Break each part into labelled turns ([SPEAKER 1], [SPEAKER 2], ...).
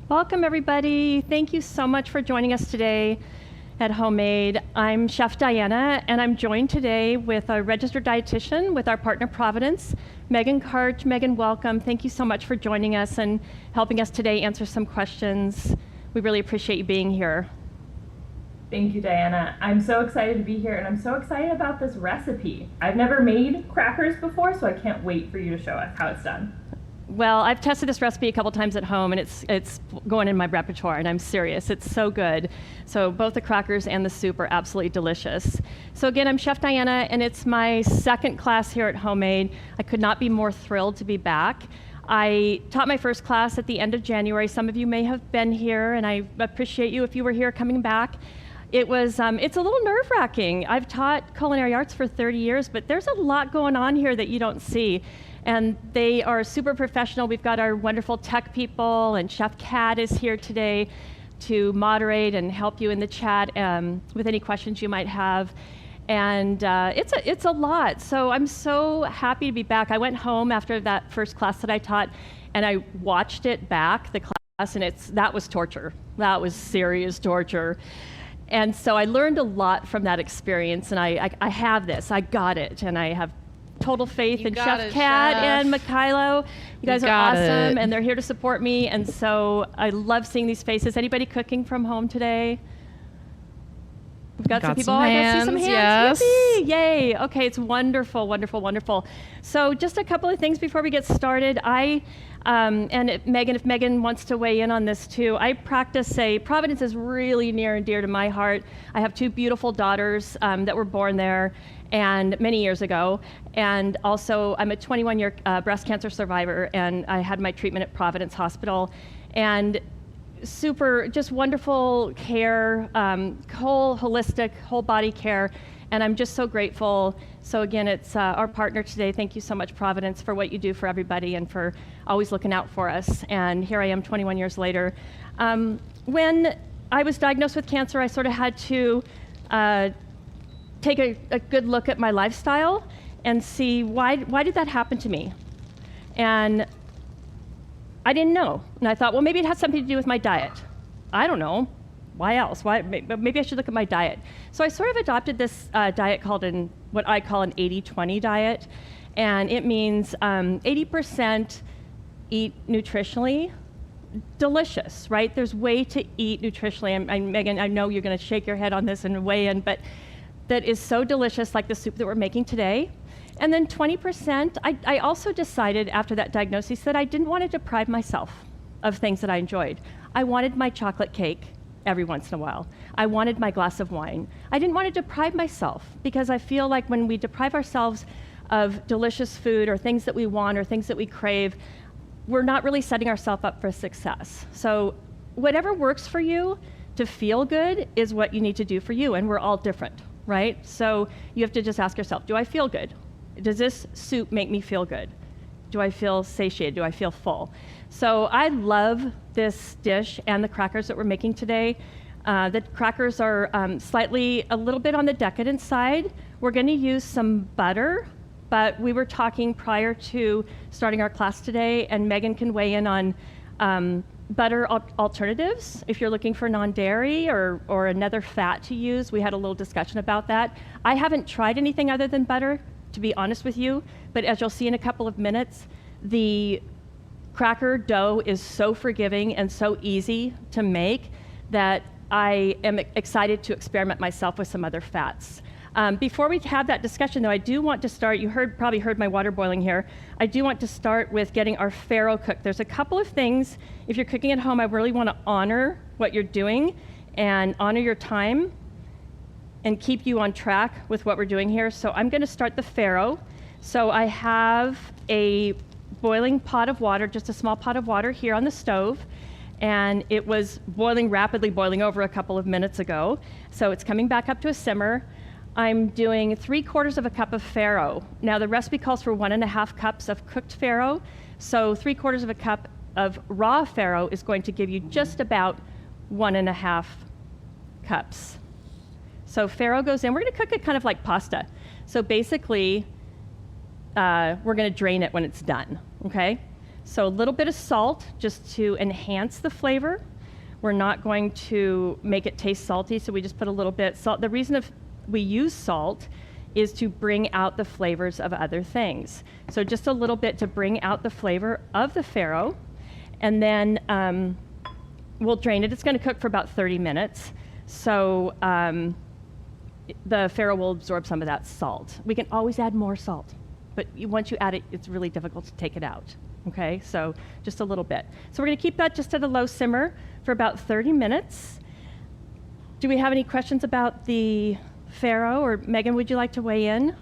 [SPEAKER 1] Welcome, everybody. Thank you so much for joining us today at Homemade. I'm Chef Diana, and I'm joined today with a registered dietitian with our partner Providence, Megan Karch. Megan, welcome. Thank you so much for joining us and helping us today answer some questions. We really appreciate you being here.
[SPEAKER 2] Thank you, Diana. I'm so excited to be here, and I'm so excited about this recipe. I've never made crackers before, so I can't wait for you to show us how it's done.
[SPEAKER 1] Well, I've tested this recipe a couple times at home, and it's going in my repertoire, and I'm serious. It's so good. So both the crackers and the soup are absolutely delicious. So again, I'm Chef Diana, and it's my second class here at Homemade. I could not be more thrilled to be back. I taught my first class at the end of January. Some of you may have been here, and I appreciate you if you were here coming back. It's a little nerve-wracking. I've taught culinary arts for 30 years, but there's a lot going on here that you don't see. And they are super professional. We've got our wonderful tech people, and Chef Kat is here today to moderate and help you in the chat with any questions you might have. And it's a lot. So I'm so happy to be back. I went home after that first class that I taught, and I watched it back, the class, and that was torture. That was serious torture. And so I learned a lot from that experience, and I have this. I got it, and I have total faith in Chef Kat and Mikhailo. You guys are awesome, and they're here to support me, and so I love seeing these faces. Anybody cooking from home today? We've got some people. I can see some hands. Yes. Yay. Okay, it's wonderful, wonderful, wonderful. So just a couple of things before we get started. Megan, if Megan wants to weigh in on this too, I practice Providence is really near and dear to my heart. I have two beautiful daughters that were born there and many years ago. And also I'm a 21-year breast cancer survivor, and I had my treatment at Providence Hospital. And super, just wonderful care, whole holistic, whole body care. And I'm just so grateful. So again, it's our partner today. Thank you so much, Providence, for what you do for everybody and for always looking out for us. And here I am 21 years later. When I was diagnosed with cancer, I sort of had to take a good look at my lifestyle and see why did that happen to me? And I didn't know. And I thought, well, maybe it has something to do with my diet. I don't know. Why else? Maybe I should look at my diet. So I sort of adopted this diet called what I call an 80-20 diet. And it means 80% eat nutritionally, delicious, right? There's way to eat nutritionally. Megan, I know you're going to shake your head on this and weigh in, but that is so delicious, like the soup that we're making today. And then 20%, I also decided after that diagnosis that I didn't want to deprive myself of things that I enjoyed. I wanted my chocolate cake every once in a while. I wanted my glass of wine. I didn't want to deprive myself, because I feel like when we deprive ourselves of delicious food or things that we want or things that we crave, we're not really setting ourselves up for success. So whatever works for you to feel good is what you need to do for you, and we're all different, right? So you have to just ask yourself, do I feel good? Does this soup make me feel good? Do I feel satiated? Do I feel full? So I love this dish and the crackers that we're making today. The crackers are a little bit on the decadent side. We're going to use some butter, but we were talking prior to starting our class today, and Megan can weigh in on butter alternatives. If you're looking for non-dairy or another fat to use, we had a little discussion about that. I haven't tried anything other than butter, to be honest with you, but as you'll see in a couple of minutes, the cracker dough is so forgiving and so easy to make that I am excited to experiment myself with some other fats. Before we have that discussion, though, I do want to start, you probably heard my water boiling here. I do want to start with getting our farro cooked. There's a couple of things, if you're cooking at home, I really want to honor what you're doing and honor your time and keep you on track with what we're doing here. So I'm going to start the farro. So I have a boiling pot of water, just a small pot of water here on the stove, and it was rapidly boiling over a couple of minutes ago. So it's coming back up to a simmer. I'm doing 3/4 of a cup of farro. Now the recipe calls for 1.5 cups of cooked farro. So 3/4 of a cup of raw farro is going to give you just about 1.5 cups. So farro goes in. We're going to cook it kind of like pasta. So basically, we're going to drain it when it's done, okay? So a little bit of salt just to enhance the flavor. We're not going to make it taste salty, so we just put a little bit salt. The reason we use salt is to bring out the flavors of other things. So just a little bit to bring out the flavor of the farro, and then we'll drain it. It's going to cook for about 30 minutes. So the farro will absorb some of that salt. We can always add more salt, but once you add it, it's really difficult to take it out. Okay, so just a little bit. So we're going to keep that just at a low simmer for about 30 minutes. Do we have any questions about the farro? Or Megan, would you like to weigh in?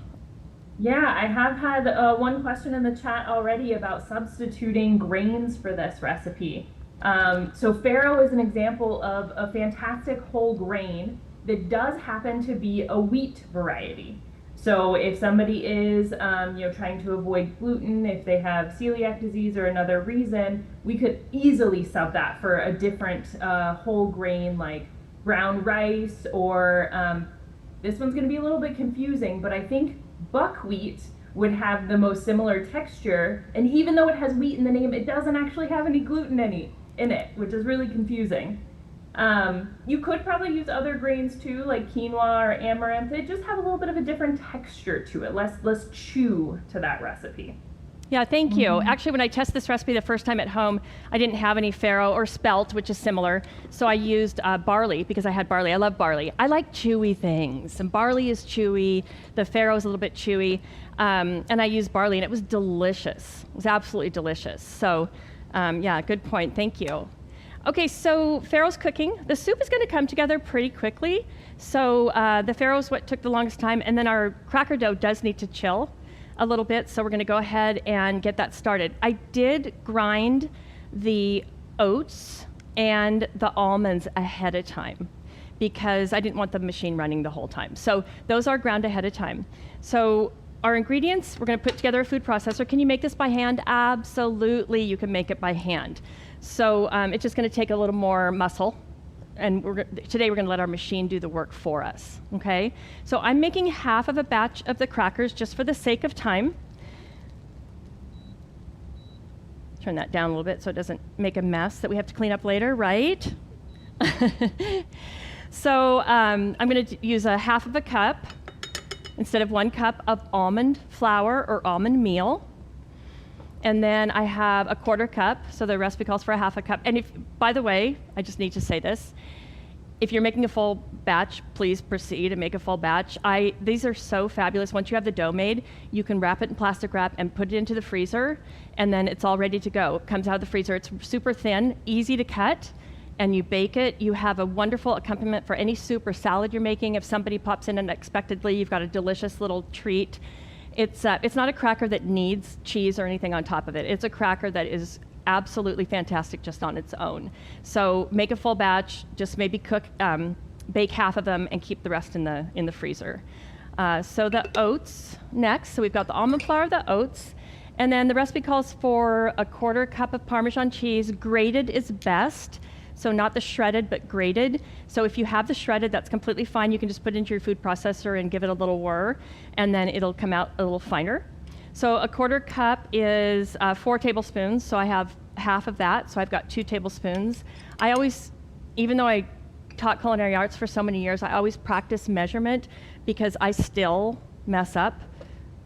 [SPEAKER 2] Yeah, I have had one question in the chat already about substituting grains for this recipe. So farro is an example of a fantastic whole grain that does happen to be a wheat variety. So if somebody is trying to avoid gluten, if they have celiac disease or another reason, we could easily sub that for a different whole grain like brown rice, or this one's going to be a little bit confusing, but I think buckwheat would have the most similar texture, and even though it has wheat in the name, it doesn't actually have any gluten in it, which is really confusing. You could probably use other grains too, like quinoa or amaranth. They just have a little bit of a different texture to it, less chew to that recipe.
[SPEAKER 1] Yeah, thank you. Actually, when I tested this recipe the first time at home, I didn't have any farro or spelt, which is similar. So I used barley because I had barley. I love barley. I like chewy things, and barley is chewy. The farro is a little bit chewy, and I used barley, and it was delicious. It was absolutely delicious. So, yeah, good point. Thank you. Okay, so farro's cooking. The soup is going to come together pretty quickly. So the farro is what took the longest time, and then our cracker dough does need to chill a little bit, so we're going to go ahead and get that started. I did grind the oats and the almonds ahead of time because I didn't want the machine running the whole time. So those are ground ahead of time. So our ingredients, we're going to put together a food processor. Can you make this by hand? Absolutely, you can make it by hand. So it's just going to take a little more muscle. And today we're going to let our machine do the work for us, okay? So I'm making half of a batch of the crackers just for the sake of time. Turn that down a little bit so it doesn't make a mess that we have to clean up later, right? So I'm going to use a half of a cup instead of 1 cup of almond flour or almond meal. And then I have a 1/4 cup, so the recipe calls for a half a cup. And if, by the way, I just need to say this, if you're making a full batch, please proceed and make a full batch. These are so fabulous. Once you have the dough made, you can wrap it in plastic wrap and put it into the freezer, and then it's all ready to go. It comes out of the freezer. It's super thin, easy to cut, and you bake it. You have a wonderful accompaniment for any soup or salad you're making. If somebody pops in unexpectedly, you've got a delicious little treat. It's not a cracker that needs cheese or anything on top of it. It's a cracker that is absolutely fantastic just on its own. So make a full batch, just maybe bake half of them and keep the rest in the freezer. So the oats next. So we've got the almond flour, the oats, and then the recipe calls for a 1/4 cup of Parmesan cheese. Grated is best. So not the shredded, but grated. So if you have the shredded, that's completely fine. You can just put it into your food processor and give it a little whir, and then it'll come out a little finer. So a 1/4 cup is 4 tablespoons. So I have half of that. So I've got 2 tablespoons. I always, even though I taught culinary arts for so many years, I always practice measurement because I still mess up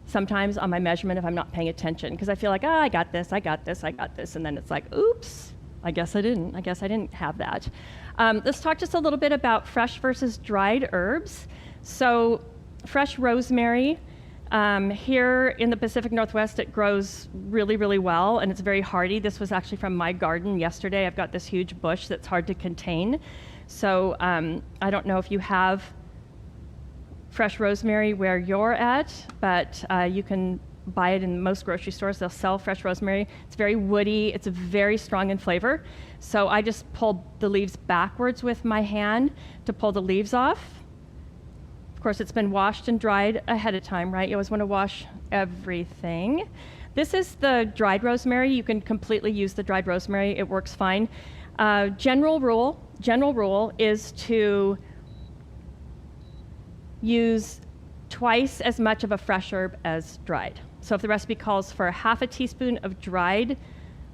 [SPEAKER 1] sometimes on my measurement if I'm not paying attention, because I feel like, I got this. And then it's like, oops. I guess I didn't have that. Let's talk just a little bit about fresh versus dried herbs. So fresh rosemary, here in the Pacific Northwest, it grows really, really well, and it's very hardy. This was actually from my garden yesterday. I've got this huge bush that's hard to contain. So I don't know if you have fresh rosemary where you're at, but you can buy it in most grocery stores. They'll sell fresh rosemary. It's very woody. It's very strong in flavor. So I just pulled the leaves backwards with my hand to pull the leaves off. Of course, it's been washed and dried ahead of time, right? You always want to wash everything. This is the dried rosemary. You can completely use the dried rosemary. It works fine. General rule is to use twice as much of a fresh herb as dried. So if the recipe calls for 1/2 teaspoon of dried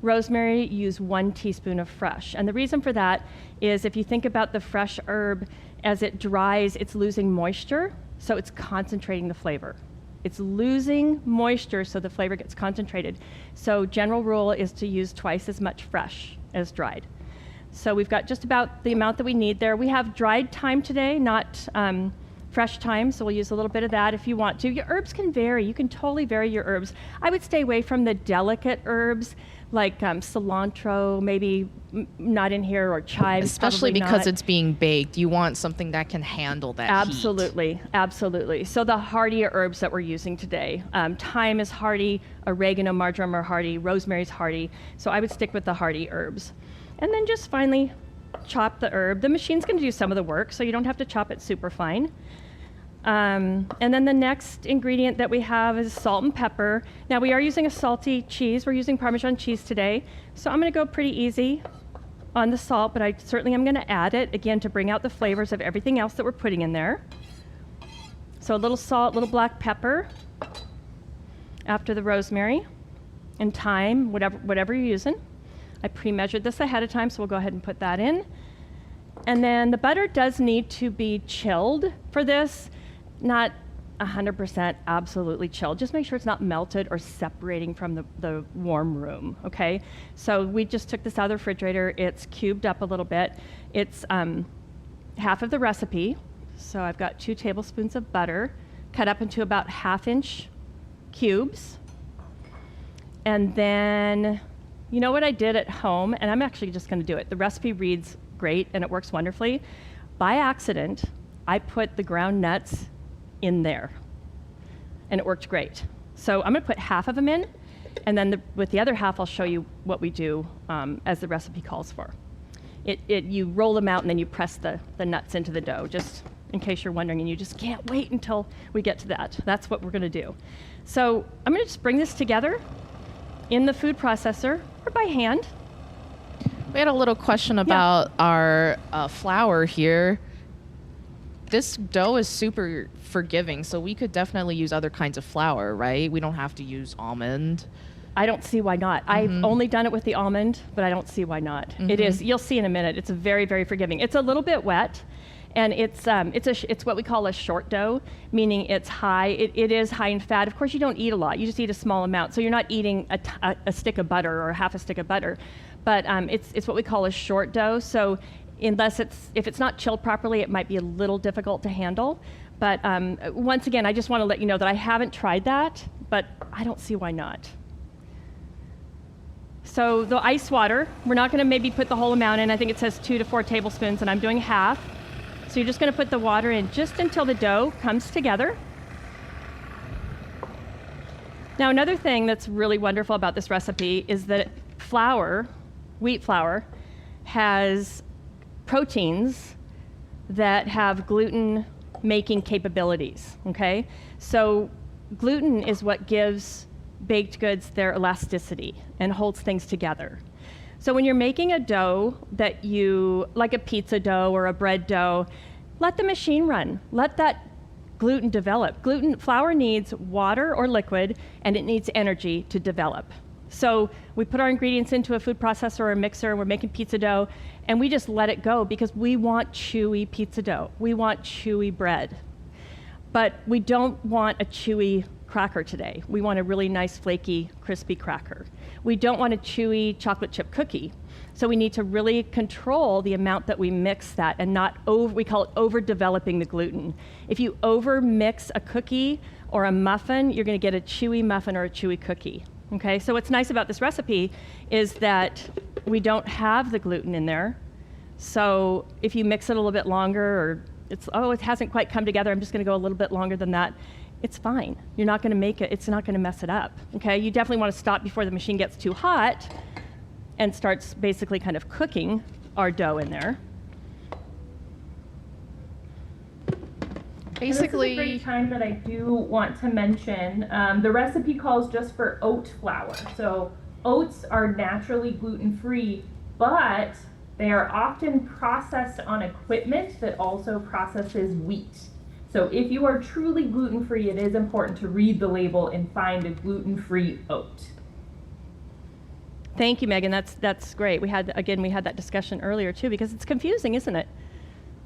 [SPEAKER 1] Rosemary, use 1 teaspoon of fresh. And the reason for that is if you think about the fresh herb, as it dries, it's losing moisture, so it's concentrating the flavor. It's losing moisture, so the flavor gets concentrated. So general rule is to use twice as much fresh as dried. So we've got just about the amount that we need there. We have dried thyme today, not fresh thyme, so we'll use a little bit of that if you want to. Your herbs can vary. You can totally vary your herbs. I would stay away from the delicate herbs like cilantro, maybe not in here, or chives.
[SPEAKER 3] Especially because
[SPEAKER 1] not.
[SPEAKER 3] it's being baked. You want something that can handle that
[SPEAKER 1] Absolutely,
[SPEAKER 3] heat.
[SPEAKER 1] absolutely. So the hardier herbs that we're using today, thyme is hardy, oregano, marjoram are hardy, rosemary's hardy. So I would stick with the hardy herbs. And then just finally chop the herb. The machine's going to do some of the work, so you don't have to chop it super fine. And then the next ingredient that we have is salt and pepper. Now we are using a salty cheese. We're using Parmesan cheese today. So I'm going to go pretty easy on the salt, but I certainly am going to add it, again, to bring out the flavors of everything else that we're putting in there. So a little salt, a little black pepper after the rosemary, and thyme, whatever you're using. I pre-measured this ahead of time, so we'll go ahead and put that in. And then the butter does need to be chilled for this, not 100% absolutely chilled. Just make sure it's not melted or separating from the warm room, okay? So we just took this out of the refrigerator. It's cubed up a little bit. It's half of the recipe. So I've got 2 tablespoons of butter cut up into about 1/2-inch cubes. And then, you know what I did at home? And I'm actually just going to do it. The recipe reads great and it works wonderfully. By accident, I put the ground nuts in there and it worked great. So I'm going to put half of them in, and then with the other half I'll show you what we do as the recipe calls for. You roll them out and then you press the nuts into the dough, just in case you're wondering and you just can't wait until we get to that. That's what we're going to do. So I'm going to just bring this together in the food processor or by hand.
[SPEAKER 3] We had a little question about our flour here. This dough is super forgiving, so we could definitely use other kinds of flour, right? We don't have to use almond.
[SPEAKER 1] I don't see why not. I've only done it with the almond, but I don't see why not. It is, you'll see in a minute, it's very, very forgiving. It's a little bit wet, and it's what we call a short dough, meaning it's high. It is high in fat. Of course, you don't eat a lot. You just eat a small amount, so you're not eating a stick of butter or half a stick of butter. But it's what we call a short dough. So if it's not chilled properly, it might be a little difficult to handle. But once again, I just want to let you know that I haven't tried that, but I don't see why not. So the ice water, we're not going to maybe put the whole amount in. I think it says 2 to 4 tablespoons, and I'm doing half. So you're just going to put the water in just until the dough comes together. Now, another thing that's really wonderful about this recipe is that wheat flour, has proteins that have gluten-making capabilities, okay? So gluten is what gives baked goods their elasticity and holds things together. So when you're making a dough like a pizza dough or a bread dough, let the machine run. Let that gluten develop. Flour needs water or liquid, and it needs energy to develop. So we put our ingredients into a food processor or a mixer, and we're making pizza dough, and we just let it go because we want chewy pizza dough. We want chewy bread. But we don't want a chewy cracker today. We want a really nice, flaky, crispy cracker. We don't want a chewy chocolate chip cookie. So we need to really control the amount that we mix that and we call it overdeveloping the gluten. If you over-mix a cookie or a muffin, you're going to get a chewy muffin or a chewy cookie. Okay, so what's nice about this recipe is that we don't have the gluten in there. So if you mix it a little bit longer, or it hasn't quite come together, I'm just going to go a little bit longer than that, it's fine. You're not going to it's not going to mess it up. Okay, you definitely want to stop before the machine gets too hot and starts basically kind of cooking our dough in there.
[SPEAKER 2] Basically, this is a great time that I do want to mention. The recipe calls just for oat flour. So oats are naturally gluten-free, but they are often processed on equipment that also processes wheat. So if you are truly gluten-free, it is important to read the label and find a gluten-free oat.
[SPEAKER 1] Thank you, Megan. That's great. We had that discussion earlier too, because it's confusing, isn't it?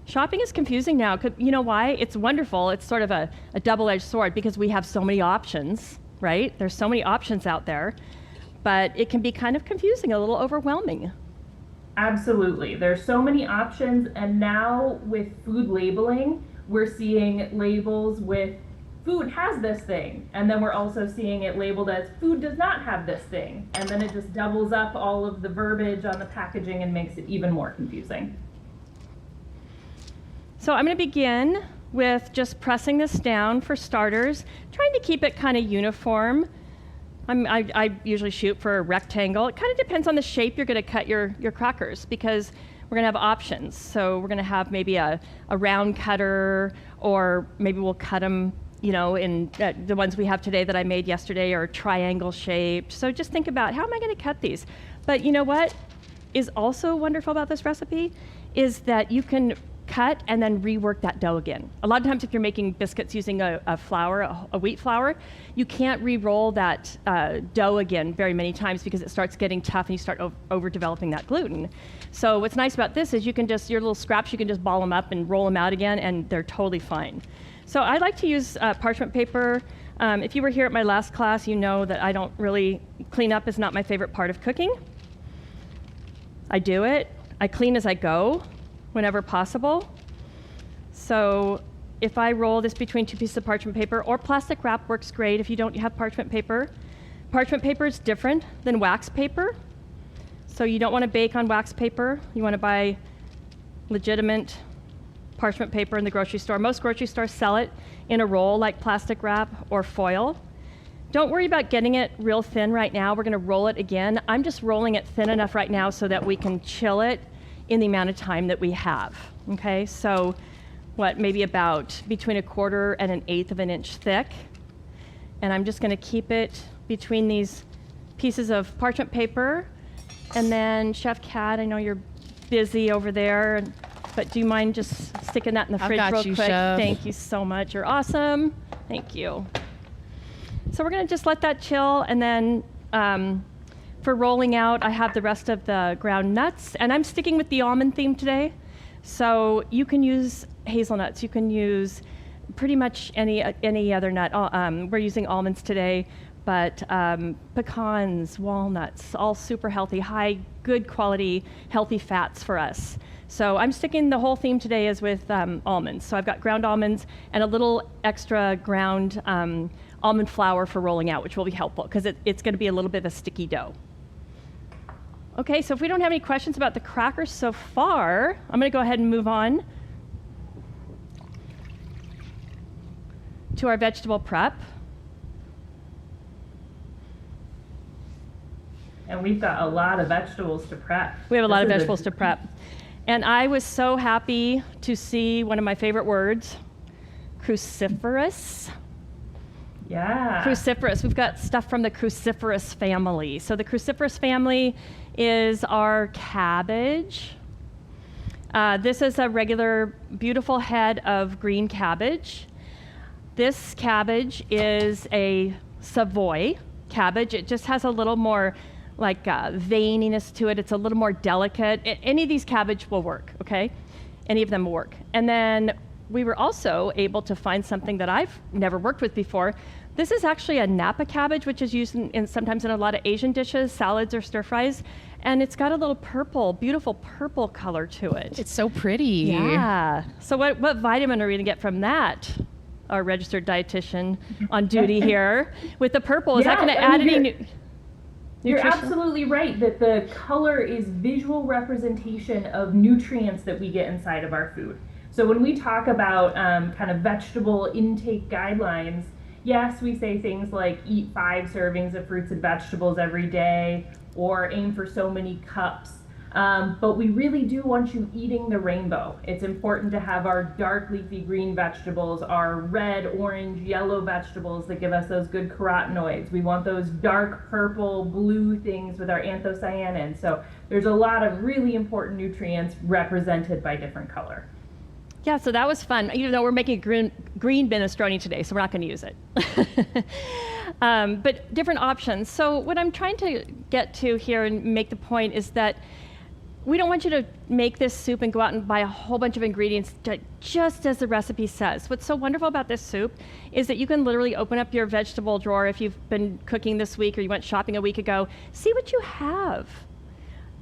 [SPEAKER 1] Shopping is confusing now. You know why? It's wonderful. It's sort of a double-edged sword because we have so many options, right? There's so many options out there, but it can be kind of confusing, a little overwhelming.
[SPEAKER 2] Absolutely. There's so many options, and now with food labeling, we're seeing labels with food has this thing, and then we're also seeing it labeled as food does not have this thing, and then it just doubles up all of the verbiage on the packaging and makes it even more confusing.
[SPEAKER 1] So I'm going to begin with just pressing this down for starters, trying to keep it kind of uniform. I usually shoot for a rectangle. It kind of depends on the shape you're going to cut your crackers, because we're going to have options. So we're going to have maybe a round cutter, or maybe we'll cut them, in the ones we have today that I made yesterday are triangle shaped. So just think about, how am I going to cut these? But you know what is also wonderful about this recipe is that you can cut and then rework that dough again. A lot of times if you're making biscuits using a wheat flour, you can't re-roll that dough again very many times because it starts getting tough and you start over-developing that gluten. So what's nice about this is your little scraps, you can just ball them up and roll them out again, and they're totally fine. So I like to use parchment paper. If you were here at my last class, you know that I don't really, clean up is not my favorite part of cooking. I do it. I clean as I go, whenever possible. So if I roll this between two pieces of parchment paper, or plastic wrap works great if you don't have parchment paper. Parchment paper is different than wax paper. So you don't want to bake on wax paper. You want to buy legitimate parchment paper in the grocery store. Most grocery stores sell it in a roll like plastic wrap or foil. Don't worry about getting it real thin right now. We're going to roll it again. I'm just rolling it thin enough right now so that we can chill it in the amount of time that we have. Okay, so maybe about between 1/4 and 1/8 of an inch thick. And I'm just going to keep it between these pieces of parchment paper. And then Chef Kat, I know you're busy over there, but do you mind just sticking that in the fridge real quick?
[SPEAKER 3] Chef.
[SPEAKER 1] Thank you so much. You're awesome. Thank you. So we're going to just let that chill, and then for rolling out, I have the rest of the ground nuts, and I'm sticking with the almond theme today. So you can use hazelnuts, you can use pretty much any other nut. We're using almonds today, but pecans, walnuts, all super healthy, high, good quality, healthy fats for us. So I'm sticking, the whole theme today is with almonds. So I've got ground almonds and a little extra ground almond flour for rolling out, which will be helpful because it's going to be a little bit of a sticky dough. Okay, so if we don't have any questions about the crackers so far, I'm going to go ahead and move on to our vegetable prep.
[SPEAKER 2] And we've got a lot of vegetables to prep.
[SPEAKER 1] We have a lot of vegetables to prep. And I was so happy to see one of my favorite words, cruciferous.
[SPEAKER 2] Yeah.
[SPEAKER 1] Cruciferous. We've got stuff from the cruciferous family. So the cruciferous family is our cabbage. This is a regular, beautiful head of green cabbage. This cabbage is a Savoy cabbage. It just has a little more veininess to it. It's a little more delicate. Any of these cabbage will work, okay? Any of them will work. And then we were also able to find something that I've never worked with before. This is actually a Napa cabbage, which is used sometimes in a lot of Asian dishes, salads or stir fries. And it's got a little purple, beautiful purple color to it.
[SPEAKER 3] It's so pretty.
[SPEAKER 1] Yeah. So what vitamin are we going to get from that? Our registered dietitian on duty here with the purple. Is that going to add any nutrition?
[SPEAKER 2] You're absolutely right that the color is visual representation of nutrients that we get inside of our food. So when we talk about kind of vegetable intake guidelines, yes, we say things like eat 5 servings of fruits and vegetables every day, or aim for so many cups. But we really do want you eating the rainbow. It's important to have our dark leafy green vegetables, our red, orange, yellow vegetables that give us those good carotenoids. We want those dark purple, blue things with our anthocyanins. So there's a lot of really important nutrients represented by different color.
[SPEAKER 1] Yeah, so that was fun. Even though we're making green minestrone today, so we're not going to use it. But different options. So what I'm trying to get to here and make the point is that we don't want you to make this soup and go out and buy a whole bunch of ingredients just as the recipe says. What's so wonderful about this soup is that you can literally open up your vegetable drawer if you've been cooking this week or you went shopping a week ago. See what you have.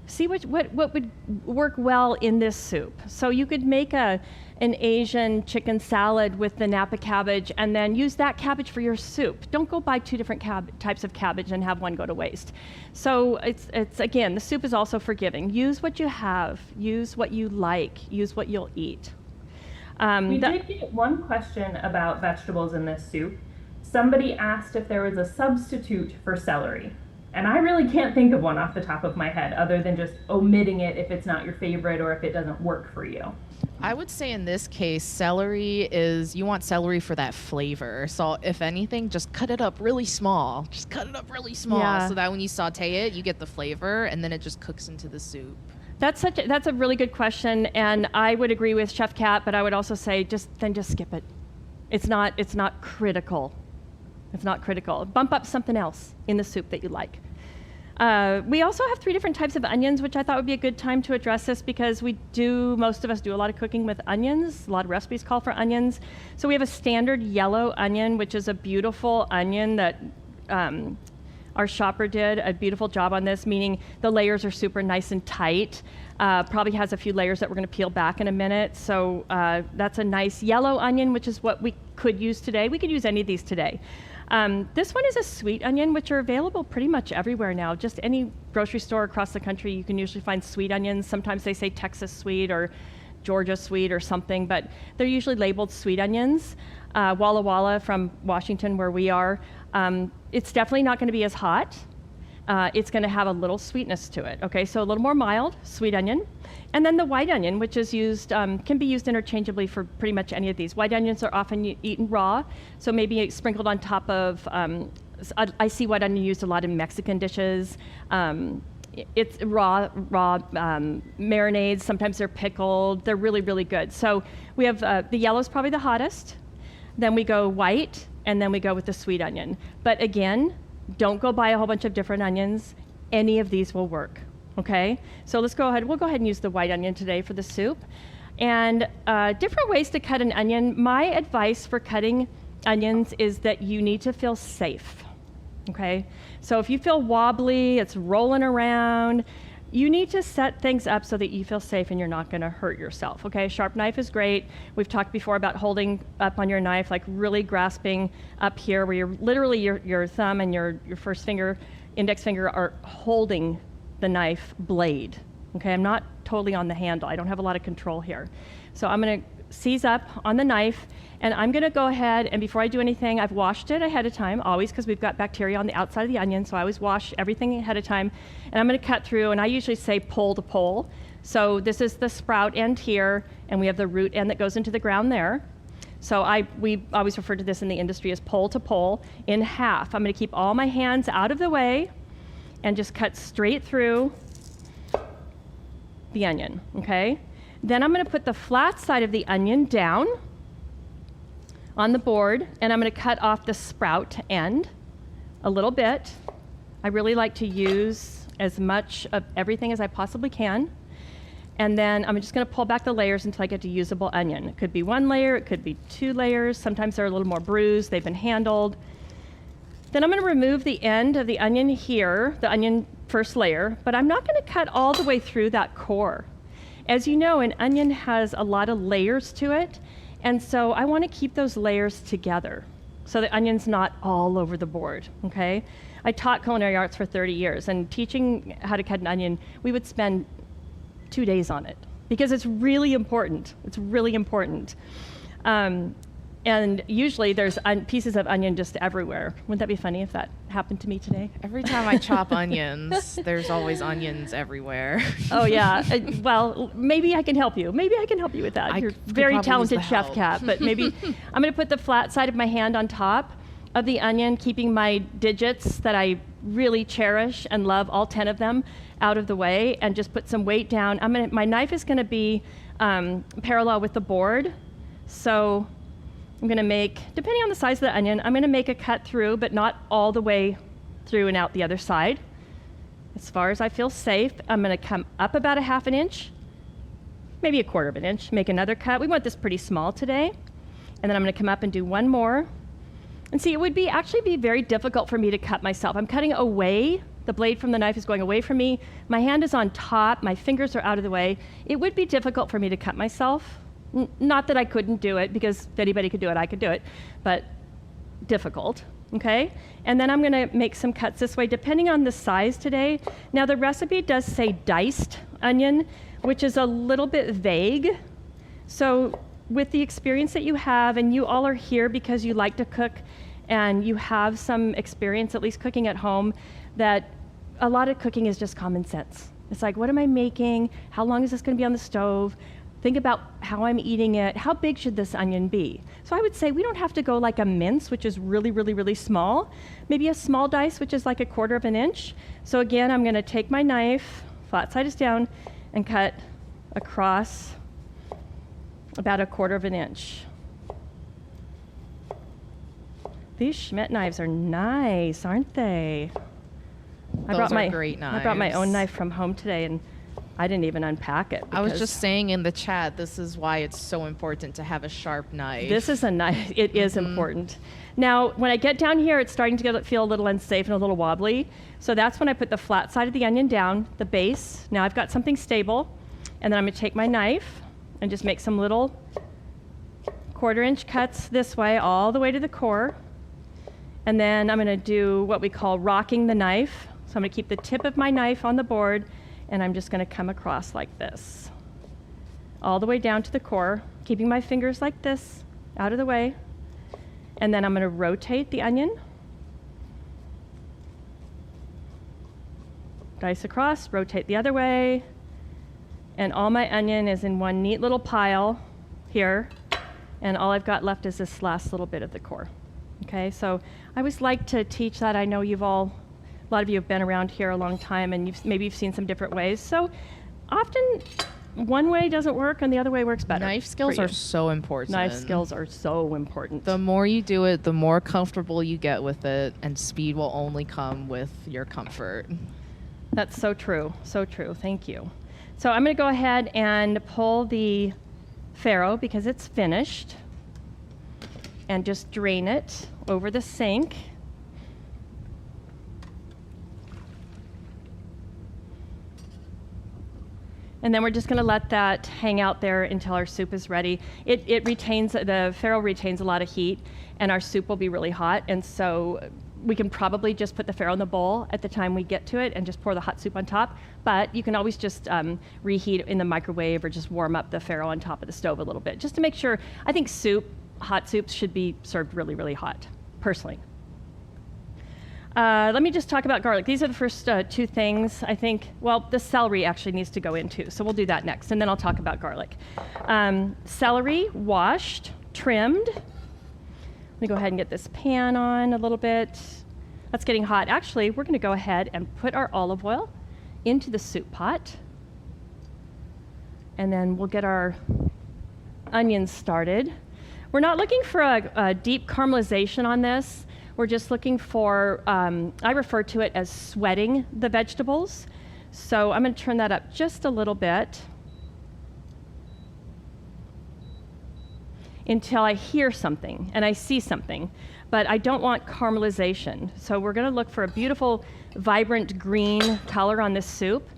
[SPEAKER 1] See what would work well in this soup. So you could make an Asian chicken salad with the Napa cabbage and then use that cabbage for your soup. Don't go buy two different types of cabbage and have one go to waste. So it's again, the soup is also forgiving. Use what you have. Use what you like. Use what you'll eat.
[SPEAKER 2] We did get one question about vegetables in this soup. Somebody asked if there was a substitute for celery. And I really can't think of one off the top of my head other than just omitting it if it's not your favorite or if it doesn't work for you.
[SPEAKER 3] I would say in this case, celery is, you want celery for that flavor. So if anything, just cut it up really small. Just cut it up really small so that when you saute it, you get the flavor and then it just cooks into the soup.
[SPEAKER 1] That's a really good question, and I would agree with Chef Kat, but I would also say just skip it. It's not critical. It's not critical. Bump up something else in the soup that you like. We also have 3 different types of onions, which I thought would be a good time to address this because most of us do a lot of cooking with onions. A lot of recipes call for onions. So we have a standard yellow onion, which is a beautiful onion that our shopper did a beautiful job on this, meaning the layers are super nice and tight. Probably has a few layers that we're going to peel back in a minute. So that's a nice yellow onion, which is what we could use today. We could use any of these today. This one is a sweet onion, which are available pretty much everywhere now. Just any grocery store across the country, you can usually find sweet onions. Sometimes they say Texas sweet or Georgia sweet or something, but they're usually labeled sweet onions. Walla Walla from Washington, where we are, it's definitely not going to be as hot. It's going to have a little sweetness to it. Okay, so a little more mild, sweet onion. And then the white onion, which is used, can be used interchangeably for pretty much any of these. White onions are often eaten raw, so maybe sprinkled on top of, I see white onion used a lot in Mexican dishes. It's raw marinades. Sometimes they're pickled. They're really, really good. So we have, the yellow's probably the hottest. Then we go white, and then we go with the sweet onion. But again, don't go buy a whole bunch of different onions. Any of these will work, okay? So let's go ahead. We'll go ahead and use the white onion today for the soup. And different ways to cut an onion. My advice for cutting onions is that you need to feel safe, okay? So if you feel wobbly, it's rolling around, you need to set things up so that you feel safe and you're not going to hurt yourself, okay? Sharp knife is great. We've talked before about holding up on your knife, like really grasping up here where you're literally your thumb and your first finger, index finger are holding the knife blade, okay? I'm not totally on the handle. I don't have a lot of control here. So I'm going to seize up on the knife, and I'm going to go ahead, and before I do anything, I've washed it ahead of time, always, because we've got bacteria on the outside of the onion, so I always wash everything ahead of time. And I'm going to cut through, and I usually say pole to pole. So this is the sprout end here, and we have the root end that goes into the ground there. So we always refer to this in the industry as pole to pole in half. I'm going to keep all my hands out of the way and just cut straight through the onion, okay? Then I'm going to put the flat side of the onion down on the board, and I'm going to cut off the sprout end a little bit. I really like to use as much of everything as I possibly can. And then I'm just going to pull back the layers until I get to usable onion. It could be 1 layer, it could be 2 layers. Sometimes they're a little more bruised, they've been handled. Then I'm going to remove the end of the onion here, the onion first layer, but I'm not going to cut all the way through that core. As you know, an onion has a lot of layers to it, and so I want to keep those layers together so the onion's not all over the board, okay? I taught culinary arts for 30 years, and teaching how to cut an onion, we would spend 2 days on it because it's really important. It's really important. And usually there's pieces of onion just everywhere. Wouldn't that be funny if that happened to me today?
[SPEAKER 3] Every time I chop onions, there's always onions everywhere.
[SPEAKER 1] Oh, yeah. Well, maybe I can help you. Maybe I can help you with that. You're very talented, Chef Kat, but maybe I'm going to put the flat side of my hand on top of the onion, keeping my digits that I really cherish and love, all 10 of them, out of the way, and just put some weight down. My knife is going to be parallel with the board, so I'm gonna make, depending on the size of the onion, I'm gonna make a cut through, but not all the way through and out the other side. As far as I feel safe, I'm gonna come up about a 1/2 inch, maybe 1/4 inch, make another cut. We want this pretty small today. And then I'm gonna come up and do one more. And see, it would actually be very difficult for me to cut myself. I'm cutting away. The blade from the knife is going away from me. My hand is on top. My fingers are out of the way. It would be difficult for me to cut myself. Not that I couldn't do it, because if anybody could do it, I could do it, but difficult, okay? And then I'm gonna make some cuts this way, depending on the size today. Now the recipe does say diced onion, which is a little bit vague. So with the experience that you have, and you all are here because you like to cook and you have some experience, at least cooking at home, that a lot of cooking is just common sense. It's like, what am I making? How long is this gonna be on the stove? Think about how I'm eating it. How big should this onion be? So I would say we don't have to go like a mince, which is really, really, really small. Maybe a small dice, which is like 1/4 inch. So again, I'm gonna take my knife, flat side is down, and cut across about 1/4 inch. These Schmidt knives are nice, aren't they?
[SPEAKER 3] Those are great knives.
[SPEAKER 1] I brought my own knife from home today, and I didn't even unpack it.
[SPEAKER 3] I was just saying in the chat, this is why it's so important to have a sharp knife.
[SPEAKER 1] This is a knife. It is important. Now, when I get down here, it's starting to feel a little unsafe and a little wobbly. So that's when I put the flat side of the onion down, the base. Now I've got something stable, and then I'm gonna take my knife and just make some little 1/4 inch cuts this way, all the way to the core. And then I'm gonna do what we call rocking the knife. So I'm gonna keep the tip of my knife on the board, and I'm just gonna come across like this, all the way down to the core, keeping my fingers like this, out of the way. And then I'm gonna rotate the onion, dice across, rotate the other way, and all my onion is in one neat little pile here, and all I've got left is this last little bit of the core. Okay, so I always like to teach that. I know a lot of you have been around here a long time, and maybe you've seen some different ways. So often one way doesn't work and the other way works better.
[SPEAKER 3] Knife skills are so important.
[SPEAKER 1] Knife skills are so important.
[SPEAKER 3] The more you do it, the more comfortable you get with it, and speed will only come with your comfort.
[SPEAKER 1] That's so true, so true. Thank you. So I'm going to go ahead and pull the farro because it's finished, and just drain it over the sink. And then we're just going to let that hang out there until our soup is ready. The farro retains a lot of heat, and our soup will be really hot. And so we can probably just put the farro in the bowl at the time we get to it and just pour the hot soup on top. But you can always just reheat in the microwave or just warm up the farro on top of the stove a little bit, just to make sure. I think hot soups should be served really, really hot, personally. Let me just talk about garlic. These are the first two things. I think, well, the celery actually needs to go in too, so we'll do that next, and then I'll talk about garlic. Celery, washed, trimmed. Let me go ahead and get this pan on a little bit. That's getting hot. Actually, we're going to go ahead and put our olive oil into the soup pot, and then we'll get our onions started. We're not looking for a deep caramelization on this. We're just looking for, I refer to it as sweating the vegetables. So I'm going to turn that up just a little bit until I hear something and I see something. But I don't want caramelization. So we're going to look for a beautiful, vibrant green color on this soup.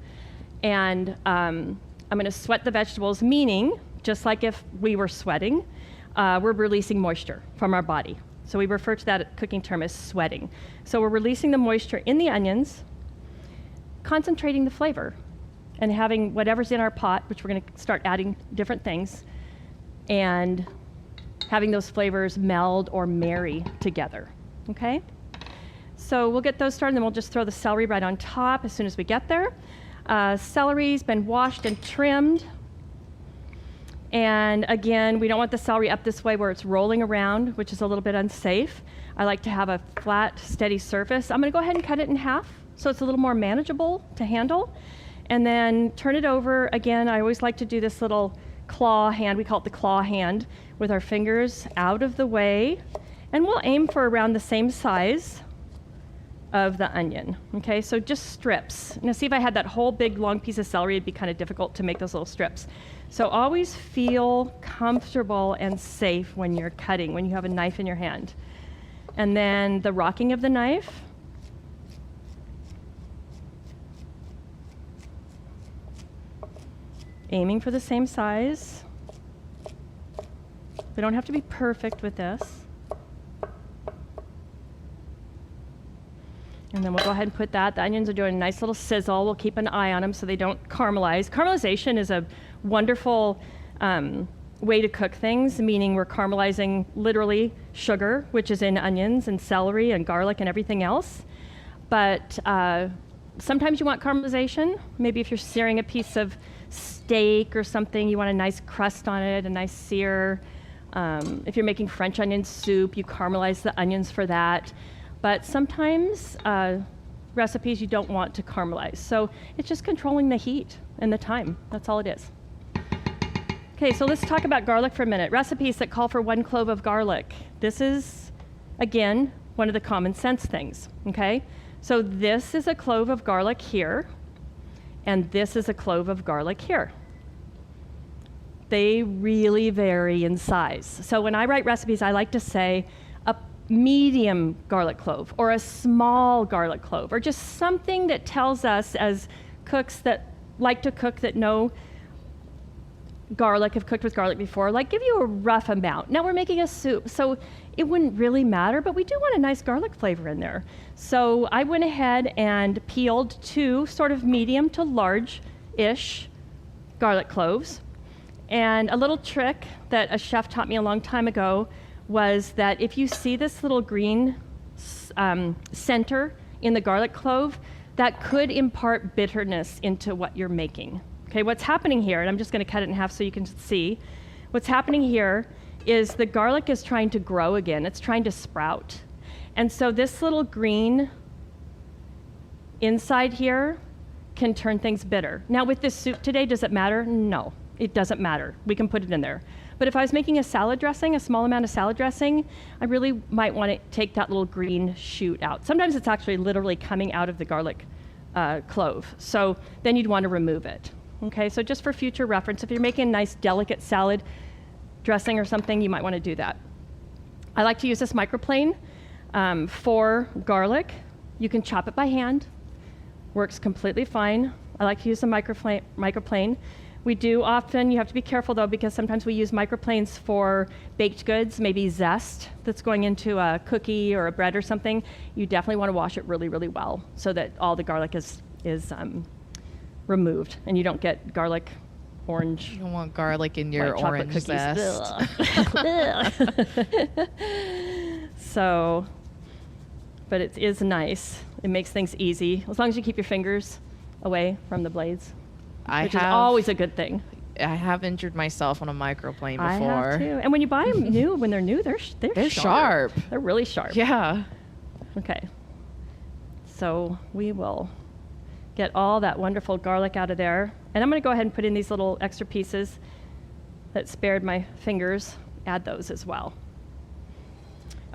[SPEAKER 1] And I'm going to sweat the vegetables, meaning, just like if we were sweating, we're releasing moisture from our body. So we refer to that cooking term as sweating. So we're releasing the moisture in the onions, concentrating the flavor, and having whatever's in our pot, which we're going to start adding different things, and having those flavors meld or marry together, okay? So we'll get those started, and then we'll just throw the celery right on top as soon as we get there. Celery's been washed and trimmed. And again, we don't want the celery up this way where it's rolling around, which is a little bit unsafe. I like to have a flat, steady surface. I'm going to go ahead and cut it in half so it's a little more manageable to handle. And then turn it over. Again, I always like to do this little claw hand, we call it the claw hand, with our fingers out of the way, and we'll aim for around the same size of the onion. Okay, so just strips. Now see, if I had that whole big long piece of celery, it'd be kind of difficult to make those little strips. So always feel comfortable and safe when you're cutting, when you have a knife in your hand. And then the rocking of the knife. Aiming for the same size. We don't have to be perfect with this. And then we'll go ahead and put that. The onions are doing a nice little sizzle. We'll keep an eye on them so they don't caramelize. Caramelization is a wonderful way to cook things, meaning we're caramelizing literally sugar, which is in onions and celery and garlic and everything else. But sometimes you want caramelization. Maybe if you're searing a piece of steak or something, you want a nice crust on it, a nice sear. If you're making French onion soup, you caramelize the onions for that. But sometimes recipes you don't want to caramelize. So it's just controlling the heat and the time. That's all it is. Okay, so let's talk about garlic for a minute. Recipes that call for 1 clove of garlic. This is, again, one of the common sense things, okay? So this is a clove of garlic here, and this is a clove of garlic here. They really vary in size. So when I write recipes, I like to say a medium garlic clove or a small garlic clove, or just something that tells us as cooks that like to cook, that know garlic, have cooked with garlic before, like give you a rough amount. Now we're making a soup, so it wouldn't really matter, but we do want a nice garlic flavor in there. So I went ahead and peeled 2 sort of medium to large-ish garlic cloves. And a little trick that a chef taught me a long time ago was that if you see this little green center in the garlic clove, that could impart bitterness into what you're making. Okay, what's happening here, and I'm just going to cut it in half so you can see, what's happening here is the garlic is trying to grow again. It's trying to sprout. And so this little green inside here can turn things bitter. Now with this soup today, does it matter? No, it doesn't matter. We can put it in there. But if I was making a salad dressing, a small amount of salad dressing, I really might want to take that little green shoot out. Sometimes it's actually literally coming out of the garlic clove. So then you'd want to remove it. Okay, so just for future reference, if you're making a nice delicate salad dressing or something, you might want to do that. I like to use this microplane for garlic. You can chop it by hand. Works completely fine. I like to use the microplane. We do often, you have to be careful though, because sometimes we use microplanes for baked goods, maybe zest that's going into a cookie or a bread or something. You definitely want to wash it really, really well so that all the garlic is removed and you don't get garlic orange.
[SPEAKER 3] You don't want garlic in your orange
[SPEAKER 1] cookies.
[SPEAKER 3] zest.
[SPEAKER 1] So, but it is nice. It makes things easy as long as you keep your fingers away from the blades, which is always a good thing.
[SPEAKER 3] I have injured myself on a microplane before.
[SPEAKER 1] I have too. And when you buy them new, when they're new, they're
[SPEAKER 3] sharp.
[SPEAKER 1] They're really sharp.
[SPEAKER 3] Yeah.
[SPEAKER 1] Okay. So we will get all that wonderful garlic out of there. And I'm going to go ahead and put in these little extra pieces that spared my fingers. Add those as well.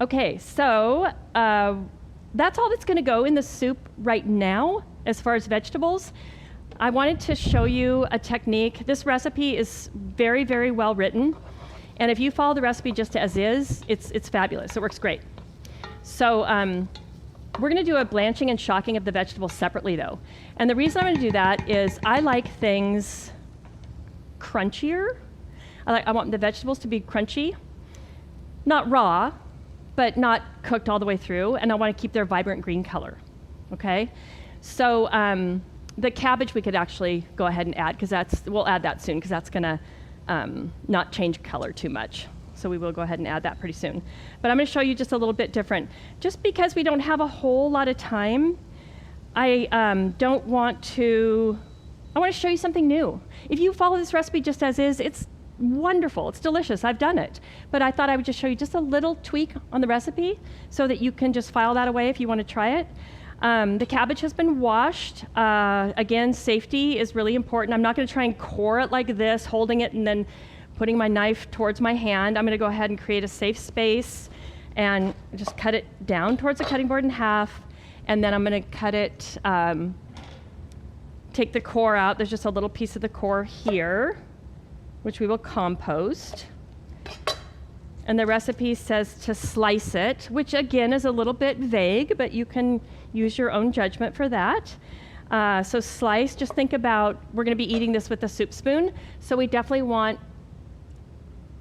[SPEAKER 1] Okay, so that's all that's going to go in the soup right now as far as vegetables. I wanted to show you a technique. This recipe is very, very well written. And if you follow the recipe just as is, it's fabulous. It works great. So we're going to do a blanching and shocking of the vegetables separately, though. And the reason I'm going to do that is I like things crunchier. I want the vegetables to be crunchy, not raw, but not cooked all the way through. And I want to keep their vibrant green color. Okay? So the cabbage we could actually go ahead and add, because we'll add that soon, because that's going to not change color too much. So we will go ahead and add that pretty soon. But I'm going to show you just a little bit different. Just because we don't have a whole lot of time, I want to show you something new. If you follow this recipe just as is, it's wonderful. It's delicious. I've done it. But I thought I would just show you just a little tweak on the recipe so that you can just file that away if you want to try it. The cabbage has been washed. Again, safety is really important. I'm not going to try and core it like this, holding it and then putting my knife towards my hand. I'm going to go ahead and create a safe space and just cut it down towards the cutting board in half. And then I'm going to cut it, take the core out. There's just a little piece of the core here, which we will compost. And the recipe says to slice it, which again is a little bit vague, but you can use your own judgment for that. So slice, just think about, we're going to be eating this with a soup spoon, so we definitely want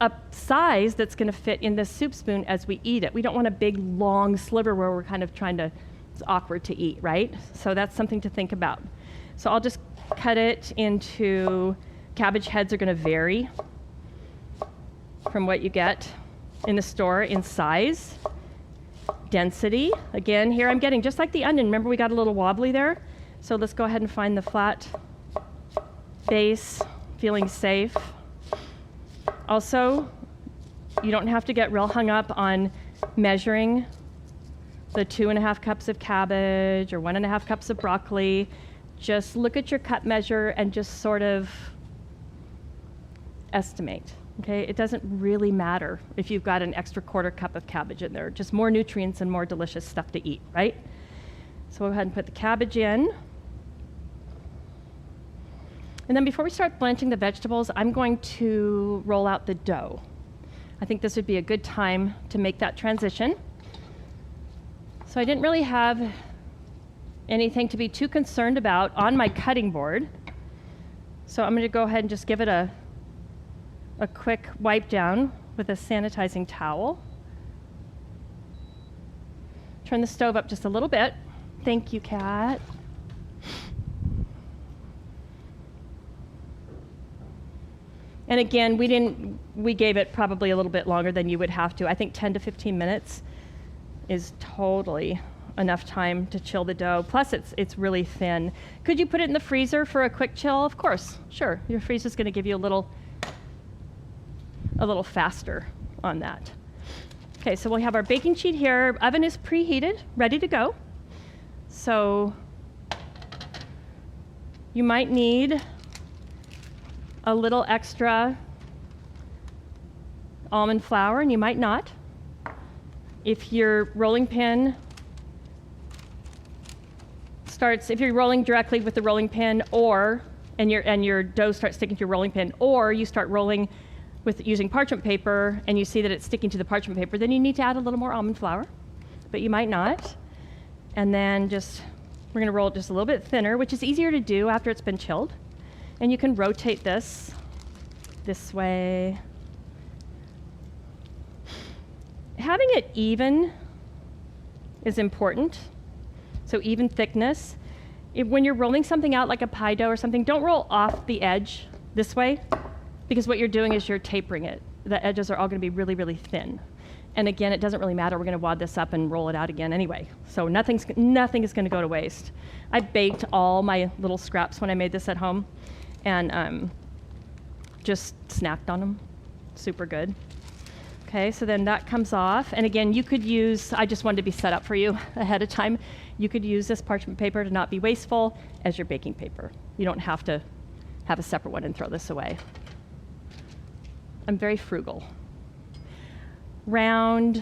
[SPEAKER 1] a size that's going to fit in this soup spoon as we eat it. We don't want a big, long sliver where we're kind of trying to, it's awkward to eat, right? So that's something to think about. So I'll just cut it into, cabbage heads are going to vary from what you get in the store in size, density. Again, here I'm getting just like the onion. Remember we got a little wobbly there? So let's go ahead and find the flat base, feeling safe. Also, you don't have to get real hung up on measuring the 2.5 cups of cabbage or 1.5 cups of broccoli. Just look at your cup measure and just sort of estimate. Okay, it doesn't really matter if you've got an extra 1/4 cup of cabbage in there. Just more nutrients and more delicious stuff to eat, right? So we'll go ahead and put the cabbage in. And then before we start blanching the vegetables, I'm going to roll out the dough. I think this would be a good time to make that transition. So I didn't really have anything to be too concerned about on my cutting board. So I'm going to go ahead and just give it a quick wipe down with a sanitizing towel. Turn the stove up just a little bit. Thank you, Kat. And again, we gave it probably a little bit longer than you would have to. I think 10 to 15 minutes is totally enough time to chill the dough. Plus, it's really thin. Could you put it in the freezer for a quick chill? Of course, sure. Your freezer's going to give you a little faster on that. Okay, so we'll have our baking sheet here. Oven is preheated, ready to go. So you might need a little extra almond flour, and you might not. If your rolling pin if you're rolling directly with the rolling pin, and your dough starts sticking to your rolling pin, or you start rolling with using parchment paper and you see that it's sticking to the parchment paper, then you need to add a little more almond flour, but you might not. And then we're going to roll it just a little bit thinner, which is easier to do after it's been chilled. And you can rotate this way. Having it even is important. So even thickness. When you're rolling something out like a pie dough or something, don't roll off the edge this way, because what you're doing is you're tapering it. The edges are all going to be really, really thin. And again, it doesn't really matter. We're going to wad this up and roll it out again anyway. So nothing is going to go to waste. I baked all my little scraps when I made this at home, and just snacked on them. Super good. Okay, so then that comes off. And again, you could use, I just wanted to be set up for you ahead of time. You could use this parchment paper to not be wasteful as your baking paper. You don't have to have a separate one and throw this away. I'm very frugal. Round,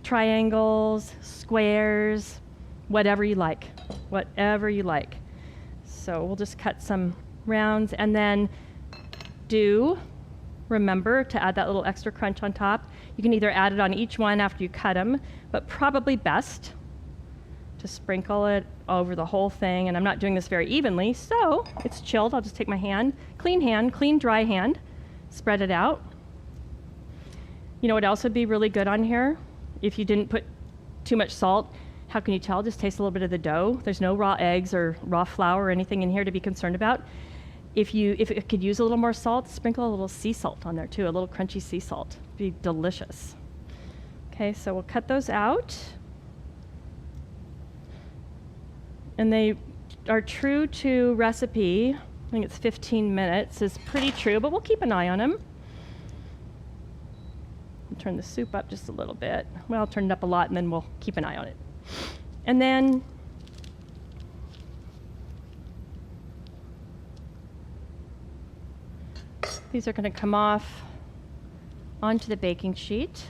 [SPEAKER 1] triangles, squares, whatever you like. Whatever you like. So we'll just cut some rounds, and then remember to add that little extra crunch on top. You can either add it on each one after you cut them, but probably best to sprinkle it over the whole thing. And I'm not doing this very evenly, so it's chilled. I'll just take my hand, clean, dry hand, spread it out. You know what else would be really good on here? If you didn't put too much salt, how can you tell? Just taste a little bit of the dough. There's no raw eggs or raw flour or anything in here to be concerned about. If it could use a little more salt, sprinkle a little sea salt on there too, a little crunchy sea salt. It'd be delicious. Okay, so we'll cut those out. And they are true to recipe. I think it's 15 minutes is pretty true, but we'll keep an eye on them. Turn the soup up just a little bit. Well, I'll turn it up a lot, and then we'll keep an eye on it. And then These are going to come off onto the baking sheet.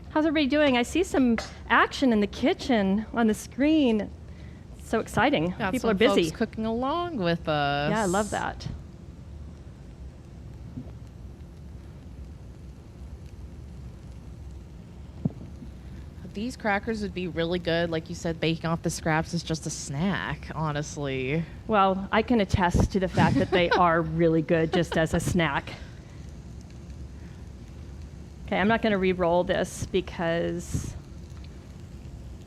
[SPEAKER 1] How's everybody doing? I see some action in the kitchen on the screen. So exciting.
[SPEAKER 3] Got
[SPEAKER 1] People are
[SPEAKER 3] some
[SPEAKER 1] busy.
[SPEAKER 3] folks cooking along with us.
[SPEAKER 1] Yeah, I love that.
[SPEAKER 3] These crackers would be really good. Like you said, baking off the scraps is just a snack, honestly.
[SPEAKER 1] Well, I can attest to the fact that they are really good just as a snack. Okay, I'm not going to re-roll this because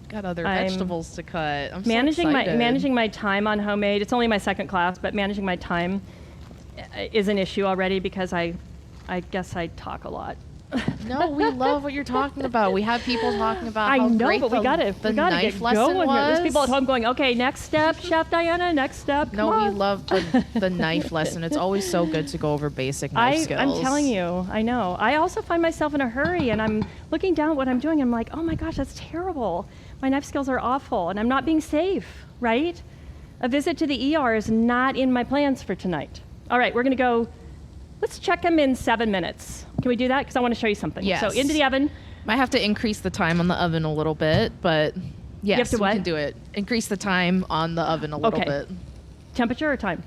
[SPEAKER 3] Got other
[SPEAKER 1] I'm
[SPEAKER 3] vegetables to cut. I'm
[SPEAKER 1] managing
[SPEAKER 3] so
[SPEAKER 1] my
[SPEAKER 3] excited.
[SPEAKER 1] managing my time on homemade. It's only my second class, but managing my time is an issue already because I guess I talk a lot.
[SPEAKER 3] No, we love what you're talking about. We have people talking about
[SPEAKER 1] I
[SPEAKER 3] how
[SPEAKER 1] know,
[SPEAKER 3] great
[SPEAKER 1] but we gotta
[SPEAKER 3] the knife
[SPEAKER 1] get
[SPEAKER 3] lesson
[SPEAKER 1] going
[SPEAKER 3] was.
[SPEAKER 1] here. There's people at home going, okay, next step, Chef Diana, next step.
[SPEAKER 3] No,
[SPEAKER 1] come
[SPEAKER 3] we
[SPEAKER 1] on."
[SPEAKER 3] love the knife lesson. It's always so good to go over basic knife skills.
[SPEAKER 1] I'm telling you, I know. I also find myself in a hurry, and I'm looking down at what I'm doing. I'm like, oh my gosh, that's terrible. My knife skills are awful, and I'm not being safe, right? A visit to the ER is not in my plans for tonight. All right, we're going to go. Let's check them in 7 minutes. Can we do that? Because I want to show you something.
[SPEAKER 3] Yes.
[SPEAKER 1] So into the oven.
[SPEAKER 3] Might have to increase the time on the oven a little bit, but yes,
[SPEAKER 1] have to
[SPEAKER 3] we
[SPEAKER 1] what?
[SPEAKER 3] can do it. Increase the time on the oven a little
[SPEAKER 1] Okay.
[SPEAKER 3] bit.
[SPEAKER 1] Temperature or time?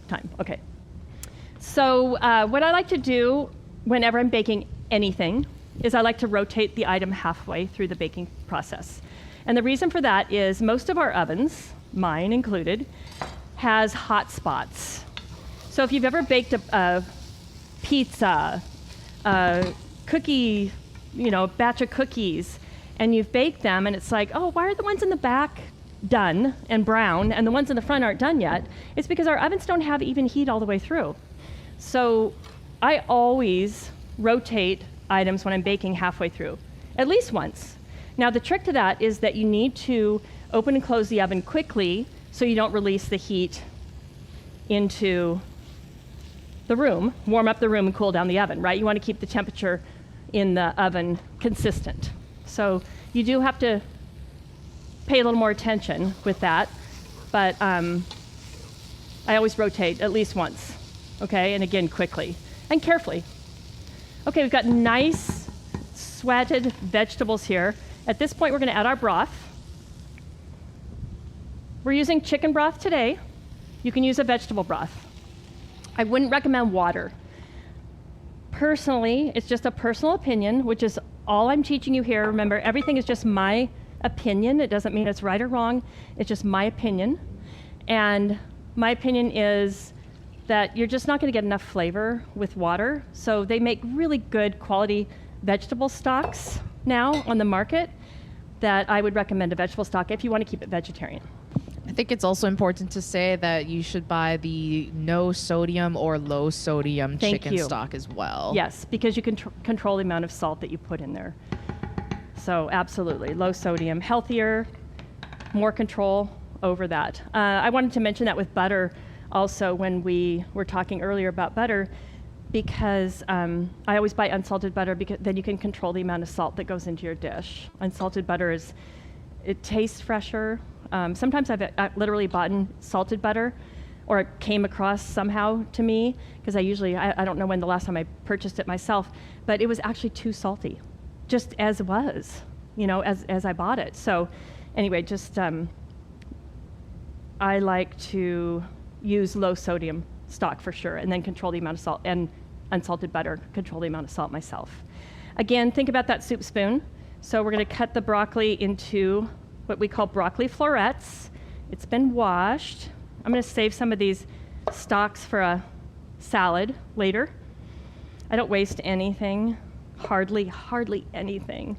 [SPEAKER 1] Time, okay. So what I like to do whenever I'm baking anything is I like to rotate the item halfway through the baking process. And the reason for that is most of our ovens, mine included, has hot spots. So if you've ever baked a pizza, a cookie, batch of cookies, and you've baked them and it's like, oh, why are the ones in the back done and brown and the ones in the front aren't done yet? It's because our ovens don't have even heat all the way through. So I always rotate items when I'm baking halfway through, at least once. Now the trick to that is that you need to open and close the oven quickly so you don't release the heat into the room, warm up the room and cool down the oven, right? You want to keep the temperature in the oven consistent. So you do have to pay a little more attention with that, but I always rotate at least once, okay? And again, quickly and carefully. Okay, we've got nice sweated vegetables here. At this point, we're going to add our broth. We're using chicken broth today. You can use a vegetable broth. I wouldn't recommend water. Personally, it's just a personal opinion, which is all I'm teaching you here. Remember, everything is just my opinion. It doesn't mean it's right or wrong. It's just my opinion. And my opinion is that you're just not going to get enough flavor with water. So they make really good quality vegetable stocks now on the market that I would recommend a vegetable stock if you want to keep it vegetarian.
[SPEAKER 3] I think it's also important to say that you should buy the no sodium or low sodium
[SPEAKER 1] Thank
[SPEAKER 3] chicken
[SPEAKER 1] you.
[SPEAKER 3] stock as well.
[SPEAKER 1] Yes, because you can control the amount of salt that you put in there. So absolutely, low sodium, healthier, more control over that. I wanted to mention that with butter also when we were talking earlier about butter, because I always buy unsalted butter because then you can control the amount of salt that goes into your dish. Unsalted butter it tastes fresher. Sometimes I've literally bought salted butter, or it came across somehow to me, because I don't know when the last time I purchased it myself, but it was actually too salty, just as it was, as I bought it. So anyway, just I like to use low sodium stock for sure, and then control the amount of salt, and unsalted butter, control the amount of salt myself. Again, think about that soup spoon. So we're going to cut the broccoli into what we call broccoli florets. It's been washed. I'm going to save some of these stalks for a salad later. I don't waste anything, hardly anything.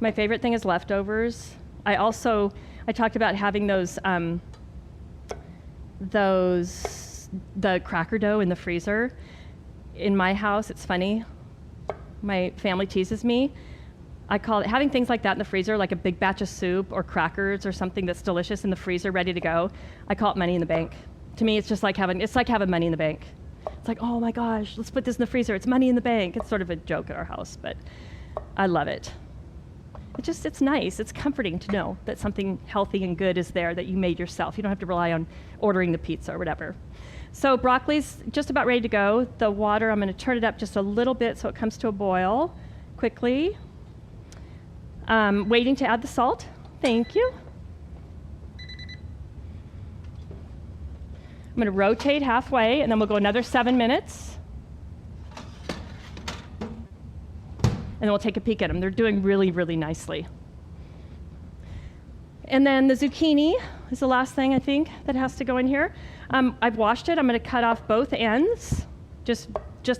[SPEAKER 1] My favorite thing is leftovers. I talked about having the cracker dough in the freezer. In my house, it's funny. My family teases me. I call it having things like that in the freezer, like a big batch of soup or crackers or something that's delicious in the freezer, ready to go. I call it money in the bank. To me, it's like having money in the bank. It's like, oh my gosh, let's put this in the freezer. It's money in the bank. It's sort of a joke at our house, but I love it. it's nice. It's comforting to know that something healthy and good is there that you made yourself. You don't have to rely on ordering the pizza or whatever. So broccoli's just about ready to go. The water, I'm going to turn it up just a little bit so it comes to a boil quickly. Waiting to add the salt. Thank you. I'm going to rotate halfway, and then we'll go another 7 minutes. And then we'll take a peek at them. They're doing really, really nicely. And then the zucchini is the last thing I think that has to go in here. I've washed it. I'm going to cut off both ends, just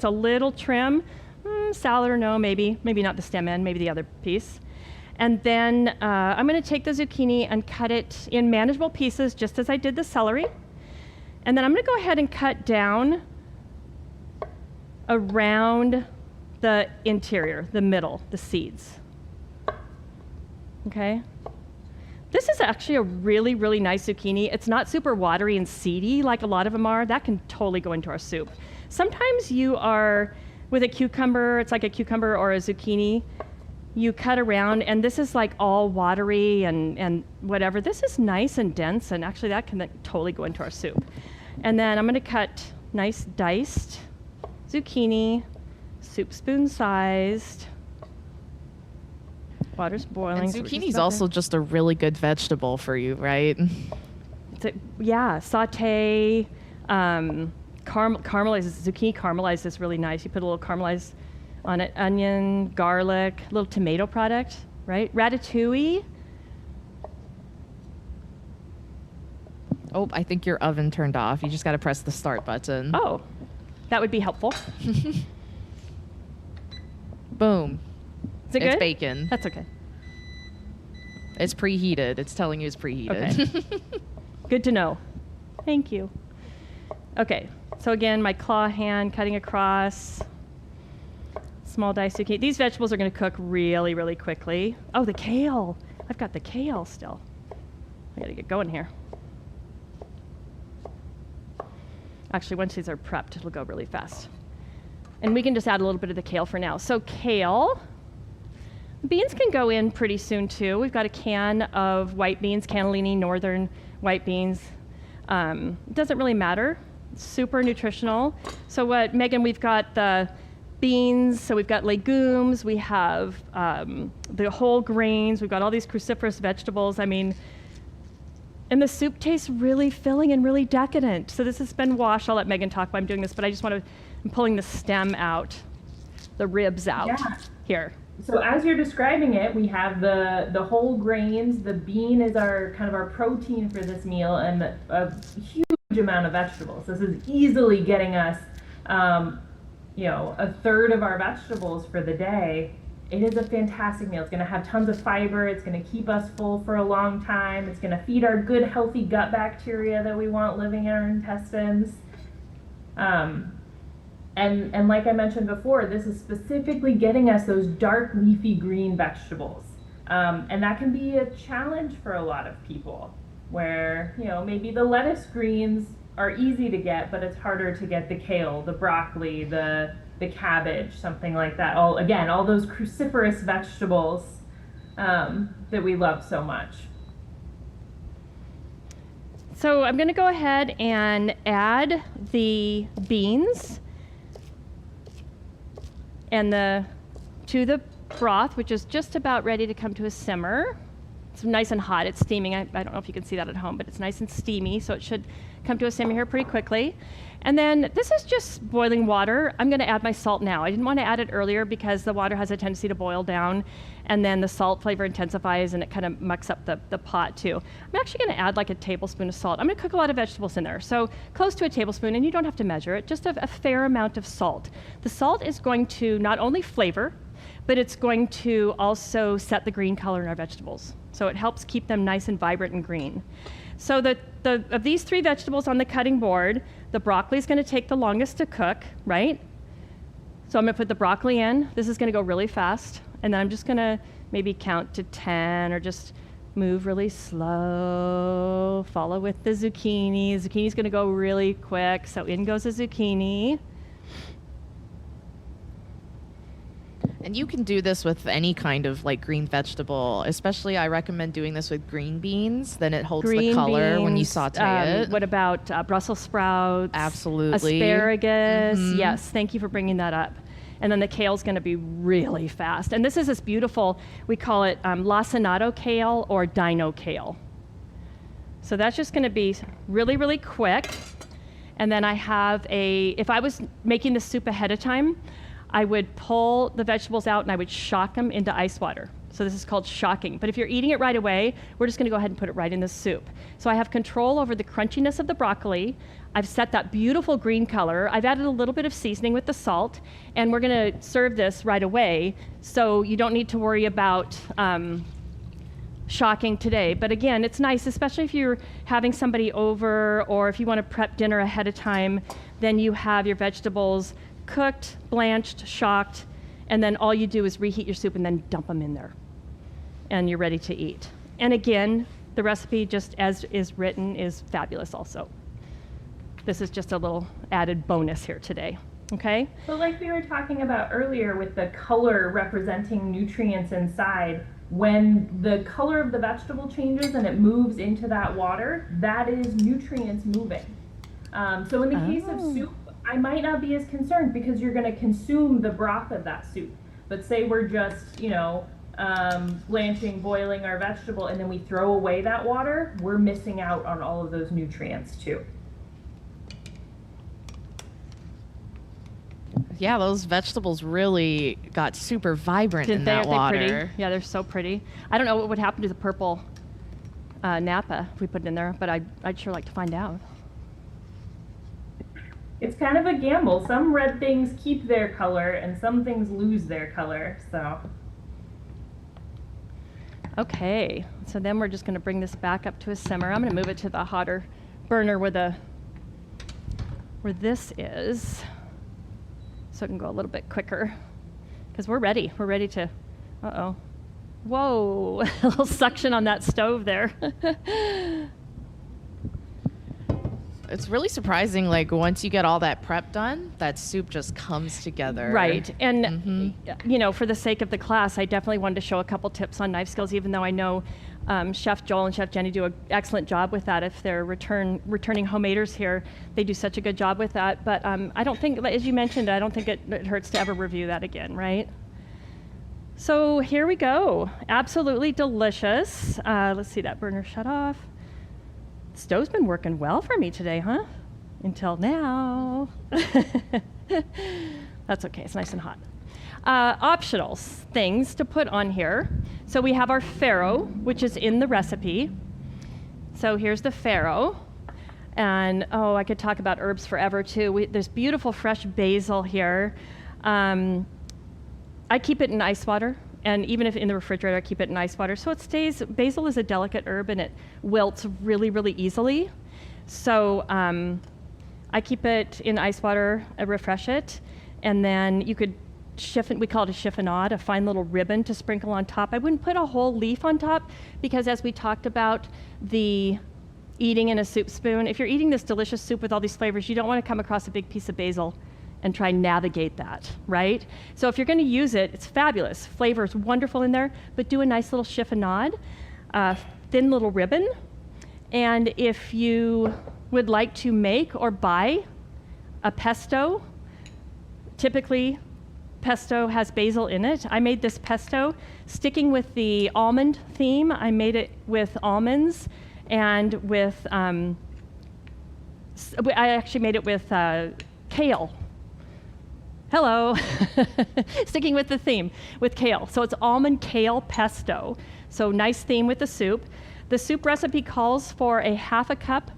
[SPEAKER 1] a little trim. Salad or no, maybe not the stem end, maybe the other piece. And then I'm going to take the zucchini and cut it in manageable pieces, just as I did the celery. And then I'm going to go ahead and cut down around the interior, the middle, the seeds. Okay? This is actually a really, really nice zucchini. It's not super watery and seedy like a lot of them are. That can totally go into our soup. Sometimes you are, with a cucumber, it's like a cucumber or a zucchini, you cut around, and this is like all watery and whatever. This is nice and dense, and actually that can totally go into our soup. And then I'm going to cut nice diced zucchini, soup spoon sized. Water's boiling.
[SPEAKER 3] And zucchini's also just a really good vegetable for you, right?
[SPEAKER 1] Yeah, saute, caramelizes. Zucchini caramelizes really nice. You put a little caramelized on it, onion, garlic, a little tomato product, right? Ratatouille.
[SPEAKER 3] Oh, I think your oven turned off. You just got to press the start button.
[SPEAKER 1] Oh, that would be helpful.
[SPEAKER 3] Boom.
[SPEAKER 1] Is it good?
[SPEAKER 3] It's bacon.
[SPEAKER 1] That's okay.
[SPEAKER 3] It's preheated. It's telling you it's preheated.
[SPEAKER 1] Okay. Good to know. Thank you. Okay, so again, my claw hand cutting across. Small diced zucchini. These vegetables are going to cook really, really quickly. Oh, the kale. I've got the kale still. I got to get going here. Actually, once these are prepped, it'll go really fast. And we can just add a little bit of the kale for now. So kale. Beans can go in pretty soon too. We've got a can of white beans, cannellini, northern white beans. It doesn't really matter. It's super nutritional. So what, Megan, we've got the beans, so we've got legumes, we have the whole grains, we've got all these cruciferous vegetables. I mean, and the soup tastes really filling and really decadent. So this has been washed. I'll let Megan talk while I'm doing this, but I just I'm pulling the stem out, the ribs out here.
[SPEAKER 2] So as you're describing it, we have the whole grains. The bean is our kind of our protein for this meal, and a huge amount of vegetables. This is easily getting us, a third of our vegetables for the day. It is a fantastic meal. It's going to have tons of fiber. It's going to keep us full for a long time. It's going to feed our good, healthy gut bacteria that we want living in our intestines. And like I mentioned before, this is specifically getting us those dark leafy green vegetables. And that can be a challenge for a lot of people where, maybe the lettuce greens are easy to get, but it's harder to get the kale, the broccoli, the cabbage, something like that. All those cruciferous vegetables that we love so much.
[SPEAKER 1] So I'm going to go ahead and add the beans and to the broth, which is just about ready to come to a simmer. It's nice and hot. It's steaming. I don't know if you can see that at home, but it's nice and steamy, so it should come to a simmer here pretty quickly. And then this is just boiling water. I'm going to add my salt now. I didn't want to add it earlier because the water has a tendency to boil down, and then the salt flavor intensifies and it kind of mucks up the pot too. I'm actually going to add like a tablespoon of salt. I'm going to cook a lot of vegetables in there, so close to a tablespoon, and you don't have to measure it, just a fair amount of salt. The salt is going to not only flavor, but it's going to also set the green color in our vegetables. So it helps keep them nice and vibrant and green. So of these three vegetables on the cutting board, the broccoli is going to take the longest to cook, right? So I'm going to put the broccoli in. This is going to go really fast. And then I'm just going to maybe count to 10 or just move really slow. Follow with the zucchini. Zucchini is going to go really quick. So in goes the zucchini.
[SPEAKER 3] And you can do this with any kind of like green vegetable. Especially, I recommend doing this with green beans. Then it holds the color when you saute it.
[SPEAKER 1] What about Brussels sprouts?
[SPEAKER 3] Absolutely.
[SPEAKER 1] Asparagus. Yes, thank you for bringing that up. And then the kale's going to be really fast. And this is this beautiful, we call it lacinato kale or dino kale. So that's just going to be really, really quick. And then I have if I was making the soup ahead of time, I would pull the vegetables out and I would shock them into ice water. So this is called shocking. But if you're eating it right away, we're just going to go ahead and put it right in the soup. So I have control over the crunchiness of the broccoli. I've set that beautiful green color. I've added a little bit of seasoning with the salt, and we're going to serve this right away. So you don't need to worry about shocking today. But again, it's nice, especially if you're having somebody over or if you want to prep dinner ahead of time, then you have your vegetables cooked, blanched, shocked, and then all you do is reheat your soup and then dump them in there. And you're ready to eat. And again, the recipe, just as is written, is fabulous also. This is just a little added bonus here today, okay?
[SPEAKER 2] So like we were talking about earlier with the color representing nutrients inside, when the color of the vegetable changes and it moves into that water, that is nutrients moving. So in the case of soup, I might not be as concerned because you're going to consume the broth of that soup. But say we're just, blanching, boiling our vegetable, and then we throw away that water, we're missing out on all of those nutrients too.
[SPEAKER 3] Yeah, those vegetables really got super vibrant in that water.
[SPEAKER 1] Pretty? Yeah, they're so pretty. I don't know what would happen to the purple Napa if we put it in there, but I'd sure like to find out.
[SPEAKER 2] It's kind of a gamble. Some red things keep their color and some things lose their color, so.
[SPEAKER 1] Okay, so then we're just going to bring this back up to a simmer. I'm going to move it to the hotter burner where this is, so it can go a little bit quicker, because we're ready. We're ready to, Whoa, a little suction on that stove there.
[SPEAKER 3] It's really surprising, like, once you get all that prep done, that soup just comes together.
[SPEAKER 1] Right. And, for the sake of the class, I definitely wanted to show a couple tips on knife skills, even though I know Chef Joel and Chef Jenny do an excellent job with that. If they're returning homemakers here, they do such a good job with that. But I don't think, as you mentioned, I don't think it hurts to ever review that again, right? So here we go. Absolutely delicious. Let's see, that burner shut off. Stove's been working well for me today, huh? Until now. That's okay, it's nice and hot. Optional things to put on here. So we have our farro, which is in the recipe. So here's the farro. And I could talk about herbs forever too. There's beautiful fresh basil here. I keep it in ice water. And even if in the refrigerator, I keep it in ice water. So it stays, basil is a delicate herb and it wilts really, really easily. So I keep it in ice water, I refresh it. And then you could we call it a chiffonade, a fine little ribbon to sprinkle on top. I wouldn't put a whole leaf on top because as we talked about the eating in a soup spoon, if you're eating this delicious soup with all these flavors, you don't want to come across a big piece of basil and try and navigate that, right? So if you're going to use it, it's fabulous. Flavor is wonderful in there, but do a nice little chiffonade, thin little ribbon. And if you would like to make or buy a pesto, typically pesto has basil in it. I made this pesto sticking with the almond theme. I made it with almonds and with, I actually made it with kale. Hello. Sticking with the theme, with kale. So it's almond kale pesto. So nice theme with the soup. The soup recipe calls for a half a cup,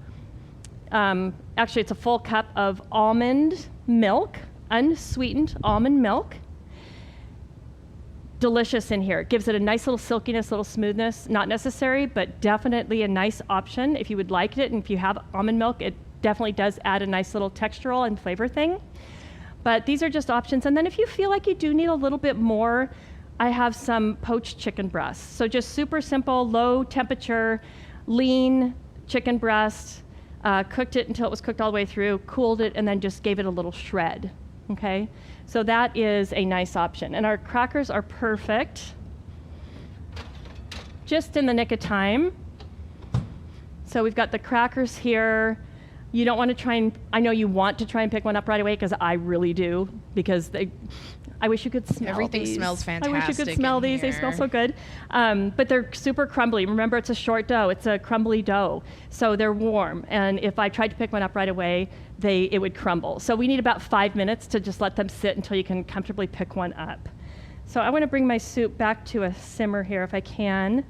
[SPEAKER 1] actually it's a full cup of almond milk, unsweetened almond milk. Delicious in here. It gives it a nice little silkiness, little smoothness. Not necessary, but definitely a nice option if you would like it. And if you have almond milk, it definitely does add a nice little textural and flavor thing. But these are just options. And then if you feel like you do need a little bit more, I have some poached chicken breasts. So just super simple, low temperature, lean chicken breast. Cooked it until it was cooked all the way through, cooled it, and then just gave it a little shred. Okay, so that is a nice option. And our crackers are perfect, just in the nick of time. So we've got the crackers here. You don't want to try and, I know you want to try and pick one up right away, because I really do, because I wish you could smell
[SPEAKER 3] Everything
[SPEAKER 1] these.
[SPEAKER 3] smells
[SPEAKER 1] I wish you could
[SPEAKER 3] fantastic
[SPEAKER 1] smell
[SPEAKER 3] in
[SPEAKER 1] these. They smell
[SPEAKER 3] here.
[SPEAKER 1] so good. But they're super crumbly. Remember, it's a short dough. It's a crumbly dough. So they're warm. And if I tried to pick one up right away, it would crumble. So we need about 5 minutes to just let them sit until you can comfortably pick one up. So I want to bring my soup back to a simmer here if I can.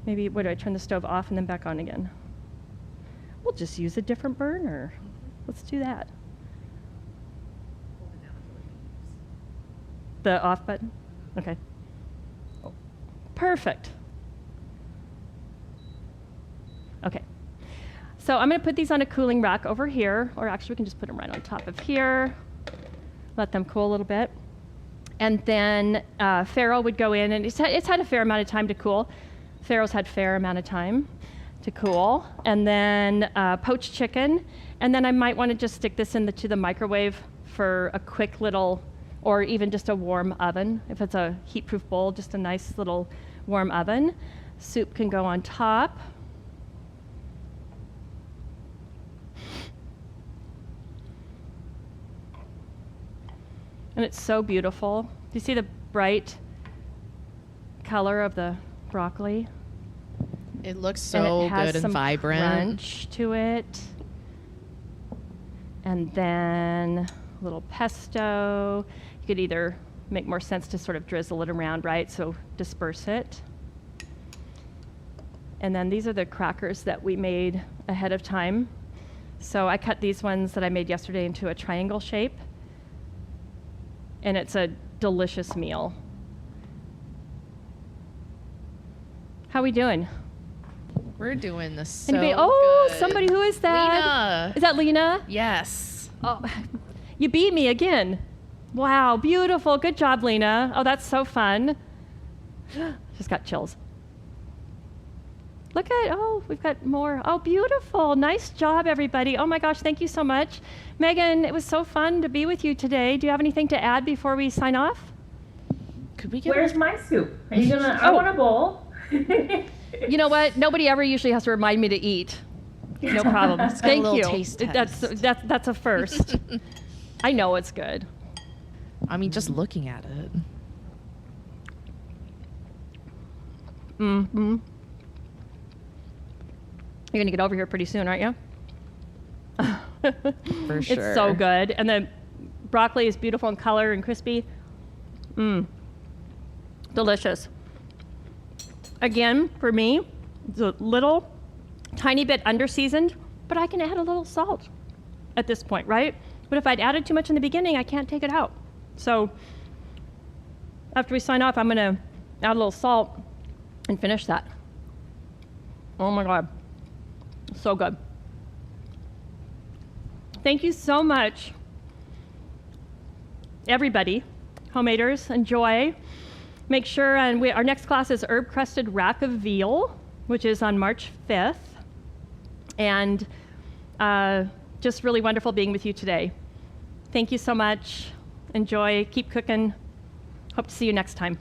[SPEAKER 1] Maybe, what do I turn the stove off and then back on again? We'll just use a different burner. Let's do that. The off button? Okay. Perfect. Okay. So I'm going to put these on a cooling rack over here, or actually we can just put them right on top of here. Let them cool a little bit. And then farro would go in, and it's had a fair amount of time to cool. Farro's had fair amount of time to cool. And then poached chicken. And then I might want to just stick this to the microwave for a quick little, or even just a warm oven. If it's a heat-proof bowl, just a nice little warm oven. Soup can go on top. And it's so beautiful. Do you see the bright color of the broccoli?
[SPEAKER 3] It looks
[SPEAKER 1] And
[SPEAKER 3] so
[SPEAKER 1] it has
[SPEAKER 3] good and
[SPEAKER 1] some
[SPEAKER 3] vibrant.
[SPEAKER 1] crunch to it. And then a little pesto. You could either make more sense to sort of drizzle it around, right? So disperse it. And then these are the crackers that we made ahead of time. So I cut these ones that I made yesterday into a triangle shape. And it's a delicious meal. How we doing?
[SPEAKER 3] We're doing this so
[SPEAKER 1] Anybody? Oh,
[SPEAKER 3] good.
[SPEAKER 1] somebody, who is that?
[SPEAKER 3] Lena.
[SPEAKER 1] Is that Lena?
[SPEAKER 3] Yes.
[SPEAKER 1] Oh, you beat me again. Wow, beautiful. Good job, Lena. Oh, that's so fun. Just got chills. Look at, oh, we've got more. Oh, beautiful. Nice job, everybody. Oh my gosh, thank you so much. Megan, it was so fun to be with you today. Do you have anything to add before we sign off?
[SPEAKER 3] Could we get
[SPEAKER 2] Where's my soup? Are you gonna? I
[SPEAKER 1] Oh.
[SPEAKER 2] want a bowl.
[SPEAKER 1] You know what? Nobody ever usually has to remind me to eat. No problem.
[SPEAKER 3] got a
[SPEAKER 1] Thank
[SPEAKER 3] little
[SPEAKER 1] you.
[SPEAKER 3] taste
[SPEAKER 1] That's a first. I know it's good.
[SPEAKER 3] I mean, just looking at it.
[SPEAKER 1] Mm-hmm. You're gonna get over here pretty soon, aren't you?
[SPEAKER 3] For sure.
[SPEAKER 1] It's so good. And the broccoli is beautiful in color and crispy. Delicious. Again, for me, it's a little, tiny bit under-seasoned, but I can add a little salt at this point, right? But if I'd added too much in the beginning, I can't take it out. So after we sign off, I'm gonna add a little salt and finish that. Oh my God, so good. Thank you so much, everybody. Homemakers, enjoy. Make sure, and our next class is herb-crusted rack of veal, which is on March 5th. And just really wonderful being with you today. Thank you so much. Enjoy, keep cooking. Hope to see you next time.